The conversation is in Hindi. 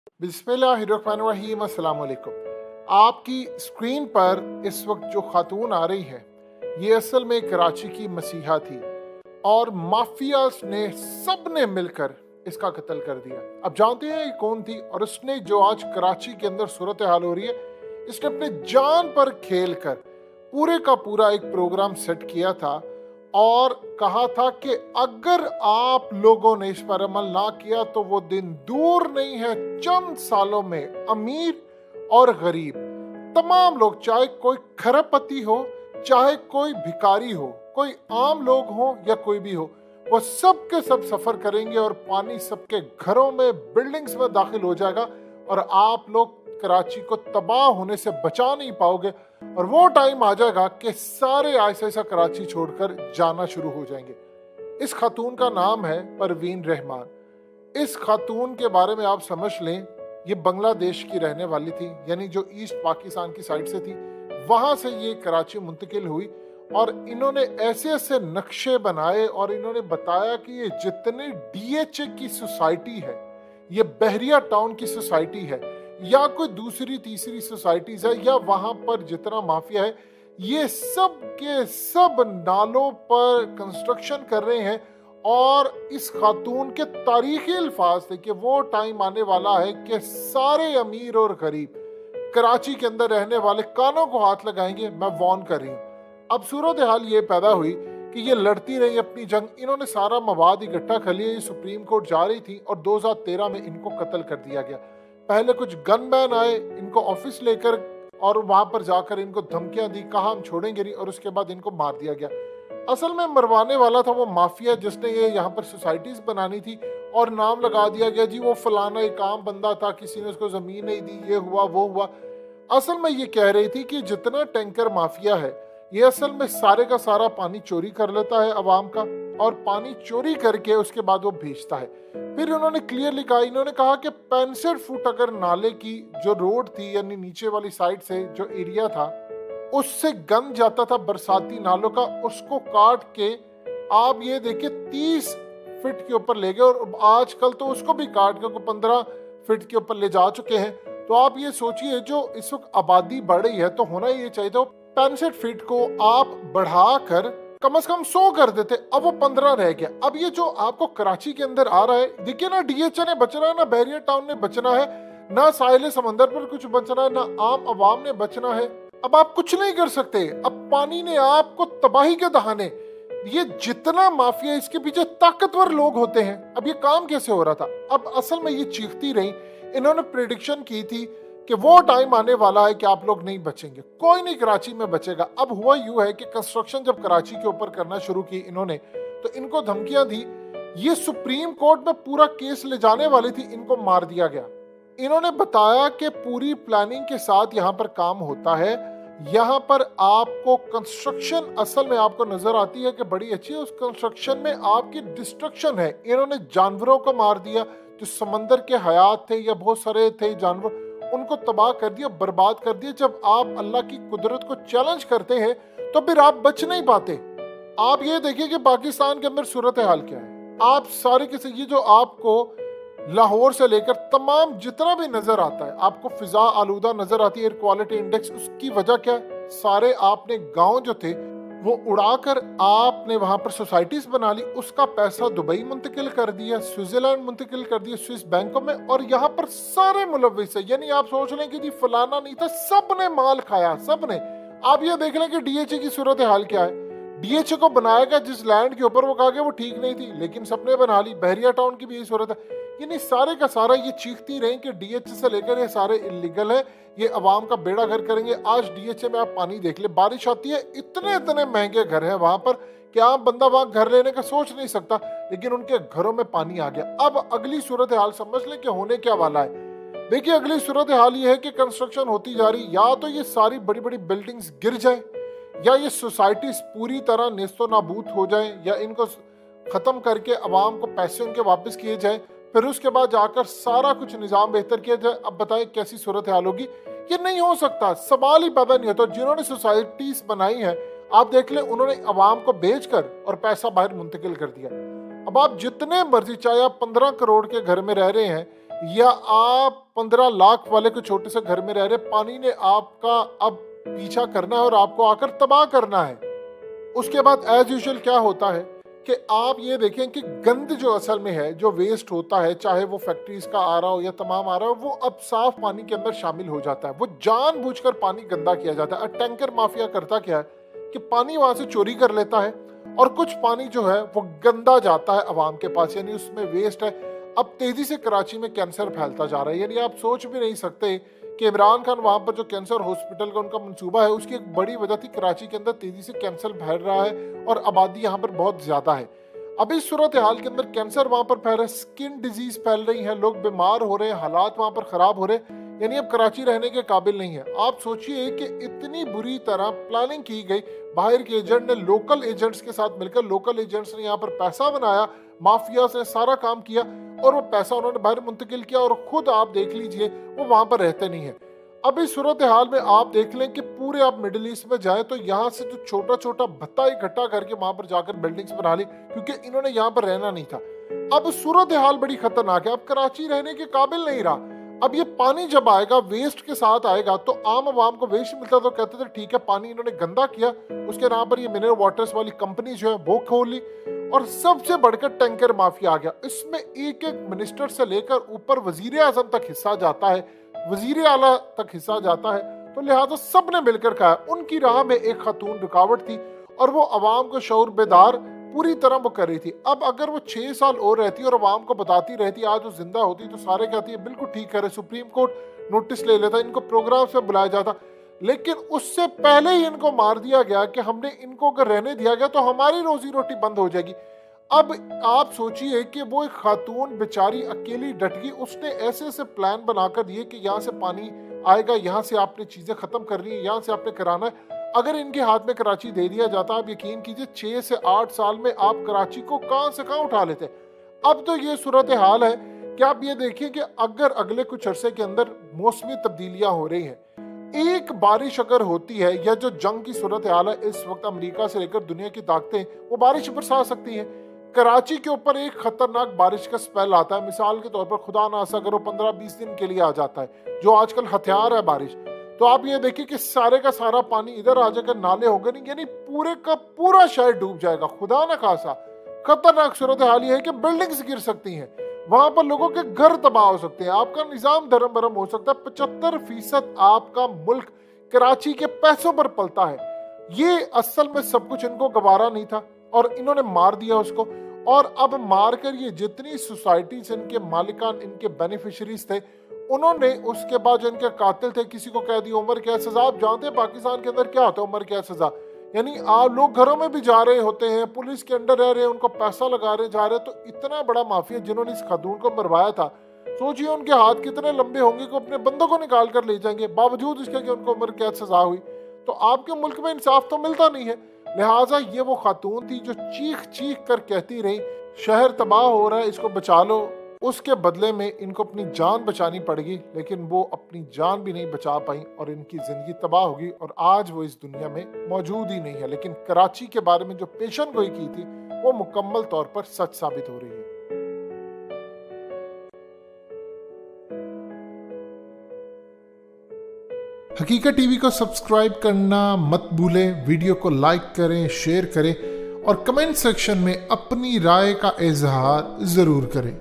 बिस्मिल्लाहिर्रहमानिर्रहीम। अस्सलाम वालेकुम। आपकी स्क्रीन पर इस वक्त जो खातून आ रही है ये असल में कराची की मसीहा थी और माफियाज ने सब ने मिलकर इसका कत्ल कर दिया। अब जानते हैं ये कौन थी और उसने जो आज कराची के अंदर सूरत हाल हो रही है, इसने अपने जान पर खेल कर पूरे का पूरा एक प्रोग्राम सेट किया था और कहा था कि अगर आप लोगों ने इस पर अमल ना किया तो वो दिन दूर नहीं है, चंद सालों में अमीर और गरीब तमाम लोग, चाहे कोई खरबपति हो, चाहे कोई भिखारी हो, कोई आम लोग हो या कोई भी हो, वो सब के सब सफर करेंगे और पानी सबके घरों में, बिल्डिंग्स में दाखिल हो जाएगा और आप लोग कराची को तबाह होने से बचा नहीं पाओगे और वो टाइम आ जाएगा कि सारे ऐसा ऐसा कराची छोड़कर जाना शुरू हो जाएंगे। इस खातून का नाम है परवीन रहमान। इस खातून के बारे में आप समझ लें, ये बांग्लादेश की रहने वाली थी, यानी जो ईस्ट पाकिस्तान की साइड से थी, वहां से ये कराची मुंतकिल हुई और इन्होंने ऐसे ऐसे नक्शे बनाए और इन्होंने बताया कि ये जितने डीएचए की सोसाइटी है, ये बहरिया टाउन की सोसाइटी है या कोई दूसरी तीसरी सोसाइटीज है या वहां पर जितना माफिया है, ये सब के सब नालों पर कंस्ट्रक्शन कर रहे हैं। और इस खातून के तारीखी अल्फाज थे कि वो टाइम आने वाला है कि सारे अमीर और गरीब कराची के अंदर रहने वाले कानों को हाथ लगाएंगे। मैं वॉर्न कर रही हूँ। अब सूरत हाल ये पैदा हुई कि ये लड़ती रही अपनी जंग, इन्होंने सारा मवाद इकट्ठा कर लिया, ये सुप्रीम कोर्ट जा रही थी और 2013 में इनको कत्ल कर दिया गया। पहले कुछ गनमैन आए, इनको ऑफिस लेकर और वहां पर जाकर इनको धमकियां दी, कहा हम छोड़ेंगे नहीं, और उसके बाद इनको मार दिया गया। असल में मरवाने वाला था वो माफिया जिसने ये यहाँ पर सोसाइटीज बनानी थी और नाम लगा दिया गया जी वो फलाना एक आम बंदा था, किसी ने उसको जमीन नहीं दी, ये हुआ वो हुआ। असल में ये कह रही थी कि जितना टैंकर माफिया है ये असल में सारे का सारा पानी चोरी कर लेता है अवाम का और पानी चोरी करके उसके बाद वो भेजता है। फिर उन्होंने क्लियरली कहा, इन्होंने कहा कि 65 फुट अगर नाले की जो रोड थी यानी नीचे वाली साइड से जो एरिया था उससे गंद जाता था बरसाती नालों का, उसको काट के आप ये देखिए 30 फीट के ऊपर ले गए और आजकल तो उसको भी काट के 15 फीट के ऊपर ले जा चुके हैं। तो आप ये सोचिए जो इस वक्त आबादी बढ़ रही है तो होना ये चाहिए था 65 फीट को आप बढ़ाकर कम से कम 100 कर देते, अब वो 15 रह गया। अब ये जो आपको कराची के अंदर आ रहा है, देखिए ना डीएचए ने बचना है, ना बहरिया टाउन ने बचना है, ना साहिल समंदर पर कुछ बचना है, ना आम अवाम ने बचना है। अब आप कुछ नहीं कर सकते, अब पानी ने आपको तबाही के दहाने, ये जितना माफिया इसके पीछे ताकतवर लोग होते हैं। अब ये काम कैसे हो रहा था? अब असल में ये चीखती रही, इन्होंने प्रेडिक्शन की थी कि वो टाइम आने वाला है कि आप लोग नहीं बचेंगे, कोई नहीं कराची में बचेगा। अब हुआ यूं है कि कंस्ट्रक्शन जब कराची के ऊपर करना शुरू की इन्होंने, तो इनको धमकियां दी, ये सुप्रीम कोर्ट में पूरा केस ले जाने वाली थी, इनको मार दिया गया। इन्होंने बताया कि पूरी प्लानिंग के साथ यहाँ पर काम होता है, यहाँ पर आपको कंस्ट्रक्शन असल में आपको नजर आती है कि बड़ी अच्छी है, उस कंस्ट्रक्शन में आपकी डिस्ट्रक्शन है। इन्होंने जानवरों को मार दिया, जो समंदर के हयात थे या बहुत सारे थे जानवर, उनको तबाह कर दिया, बर्बाद कर दिया। जब आप अल्लाह की कुदरत को चैलेंज करते हैं तो फिर आप बच नहीं पाते। आप ये देखिए कि पाकिस्तान के अंदर सूरत हाल क्या है। आप सारे के ये जो आपको लाहौर से लेकर तमाम जितना भी नजर आता है, आपको फिजा आलूदा नजर आती है, एयर क्वालिटी इंडेक्स, उसकी वजह क्या है? सारे आपने गांव जो थे वो उड़ाकर आपने वहां पर सोसाइटीज बना ली, उसका पैसा दुबई मुंतकिल कर दिया, स्विट्जरलैंड मुंतकिल कर दिया, स्विस बैंकों में, और यहाँ पर सारे मुलविस है। यानी आप सोच लें कि जी फलाना नहीं था, सब ने माल खाया, सब ने। आप ये देख लें कि डीएचए की सूरत हाल क्या है। डीएचए को बनाया गया जिस लैंड के ऊपर, वो कहा गया वो ठीक नहीं थी, लेकिन सबने बना ली। बहरिया टाउन की भी यही सूरत है। यानी सारे का सारा ये चीखती रही कि डीएचए से लेकर ये सारे इलीगल है, ये अवाम का बेड़ा घर करेंगे। आज डीएचए में आप पानी देख ले, बारिश आती है, इतने इतने महंगे घर हैं वहां पर कि आम बंदा वहां घर लेने का सोच नहीं सकता, लेकिन उनके घरों में पानी आ गया। अब अगली सूरत हाल समझ ले कि होने क्या वाला है। देखिए अगली सूरत हाल ये है कि कंस्ट्रक्शन होती जा रही, या तो ये सारी बड़ी बड़ी बिल्डिंग्स गिर जाए, या ये सोसाइटीज पूरी तरह नेस्तो नाबूद हो जाए, या इनको खत्म करके अवाम को पैसे उनके वापस किए जाए, फिर उसके बाद जाकर सारा कुछ निजाम बेहतर किया जाए। अब बताएं कैसी सूरत हाल होगी? ये नहीं हो सकता, सवाल ही पैदा नहीं होता। जिन्होंने सोसाइटीज बनाई है आप देख लें, उन्होंने अवाम को बेचकर और पैसा बाहर मुंतकिल कर दिया। अब आप जितने मर्जी, चाहे आप 15 करोड़ के घर में रह रहे हैं या आप 15 लाख वाले को छोटे से घर में रह रहे, पानी ने आपका अब पीछा करना है और आपको आकर तबाह करना है। उसके बाद एज यूजुअल क्या होता है कि आप ये देखें कि गंद जो असल में है, जो वेस्ट होता है, चाहे वो फैक्ट्रीज का आ रहा हो या तमाम आ रहा हो, वो अब साफ पानी के अंदर शामिल हो जाता है। वो जानबूझकर पानी गंदा किया जाता है। टैंकर माफिया करता क्या है कि पानी वहां से चोरी कर लेता है और कुछ पानी जो है वो गंदा जाता है अवाम के पास, यानी उसमें वेस्ट है। अब तेजी से कराची में कैंसर फैलता जा रहा है, यानी आप सोच भी नहीं सकते कि इमरान खान वहां पर जो कैंसर हॉस्पिटल का उनका मंसूबा है, उसकी एक बड़ी वजह थी कराची के अंदर तेजी से कैंसर फैल रहा है और आबादी यहाँ पर बहुत ज्यादा है। अभी सूरत हाल के अंदर कैंसर वहां पर फैल रहा है, स्किन डिजीज फैल रही है, लोग बीमार हो रहे हैं, हालात वहां पर खराब हो रहे हैं, यानी अब कराची रहने के काबिल नहीं है। आप सोचिए कि इतनी बुरी तरह प्लानिंग की गई, बाहर के एजेंट ने लोकल एजेंट्स के साथ मिलकर, लोकल एजेंट्स ने यहाँ पर पैसा बनाया, माफिया से सारा काम किया और वो पैसा उन्होंने बाहर मुंतकिल किया और खुद आप देख लीजिए वो वहां पर रहते नहीं है। अभी सूरत हाल में आप देख लें कि पूरे आप मिडिल ईस्ट में जाए तो यहाँ से जो छोटा छोटा भत्ता इकट्ठा करके वहां पर जाकर बिल्डिंग्स बना ली, क्योंकि इन्होंने यहाँ पर रहना नहीं था। अब सूरत हाल बड़ी खतरनाक है, अब कराची रहने के काबिल नहीं रहा। अब ये पानी जब आएगा वेस्ट के साथ आएगा तो आम आवाम को वेस्ट मिलता तो कहते थे ठीक है, पानी इन्होंने गंदा किया, उसके नाम पर ये मिनरल वाटर्स वाली कंपनी जो है वो खोल ली। और सबसे बढ़कर टैंकर माफिया आ गया। इसमें एक एक मिनिस्टर से लेकर ऊपर वजीर आजम तक हिस्सा जाता है, वजीर आला तक हिस्सा जाता है। तो लिहाजा सब ने मिलकर कहा, उनकी राह में एक खातून रुकावट थी और वो अवाम को शऊर बेदार पूरी तरह वो कर रही थी। अब अगर वो 6 साल और रहती और अवाम को बताती रहती, आज वो जिंदा होती, तो सारे कहती है बिल्कुल ठीक करे, सुप्रीम कोर्ट नोटिस ले लेता, इनको प्रोग्राम से बुलाया जाता। लेकिन उससे पहले ही इनको मार दिया गया कि हमने इनको अगर रहने दिया गया तो हमारी रोजी रोटी बंद हो जाएगी। अब आप सोचिए कि वो एक खातून बेचारी अकेली डट गई, उसने ऐसे ऐसे प्लान बनाकर दिए कि यहाँ से पानी आएगा, यहाँ से आपने चीजें खत्म करनी है, यहाँ से आपने कराना है। अगर इनके हाथ में कराची दे दिया जाता, आप यकीन कीजिए 6 से 8 साल में आप कराची को कहां से कहां उठा लेते। अब तो ये सूरत हाल है कि आप ये देखिए कि अगर अगले कुछ अरसे के अंदर मौसमी तब्दीलियां हो रही हैं, एक बारिश अगर होती है, या जो जंग की सूरत हाल है इस वक्त अमेरिका से लेकर दुनिया की ताकतें, वो बारिश बरसा सकती हैं। कराची के ऊपर एक खतरनाक बारिश का स्पेल आता है, मिसाल के तौर पर खुदा ना ऐसा करो 15-20 दिन के लिए आ जाता है, जो आजकल हथियार है बारिश। तो आप ये देखिए कि सारे का सारा पानी इधर आ जाकर नाले होंगे नहीं, यानी पूरे का पूरा शहर डूब जाएगा। खुदा ना खासा खतरनाक सूरत हाल ये है कि बिल्डिंग्स गिर सकती हैं, वहां पर लोगों के घर तबाह हो सकते हैं, आपका निजाम धर्म भरम हो सकता है। 75% आपका मुल्क कराची के पैसों पर पलता है। ये असल में सब कुछ इनको गवारा नहीं था और इन्होंने मार दिया उसको। और अब मारकर ये जितनी सोसाइटीज इनके मालिकान, इनके बेनिफिशरीज थे, उन्होंने उसके बाद जो इनके कातिल थे, किसी को कह दी उम्र कैद सजा। आप जानते हैं पाकिस्तान के अंदर क्या होता है उम्र कैद सजा, यानी आप लोग घरों में भी जा रहे होते हैं, पुलिस के अंडर रह रहे हैं, उनको पैसा लगा रहे जा रहे। तो इतना बड़ा माफिया जिन्होंने इस खातून को मरवाया था, सोचिए उनके हाथ कितने लंबे होंगे कि अपने बंदों को निकाल कर ले जाएंगे, बावजूद इसके कि उनको उम्र कैद सजा हुई। तो आपके मुल्क में इंसाफ तो मिलता नहीं है। लिहाजा ये वो खातून थी जो चीख चीख कर कहती रही शहर तबाह हो रहा है, इसको बचा लो। उसके बदले में इनको अपनी जान बचानी पड़ेगी, लेकिन वो अपनी जान भी नहीं बचा पाई और इनकी जिंदगी तबाह होगी और आज वो इस दुनिया में मौजूद ही नहीं है। लेकिन कराची के बारे में जो पेशन गोई की थी वो मुकम्मल तौर पर सच साबित हो रही है। हकीकत टीवी को सब्सक्राइब करना मत भूलें, वीडियो को लाइक करें, शेयर करें और कमेंट सेक्शन में अपनी राय का इजहार जरूर करें।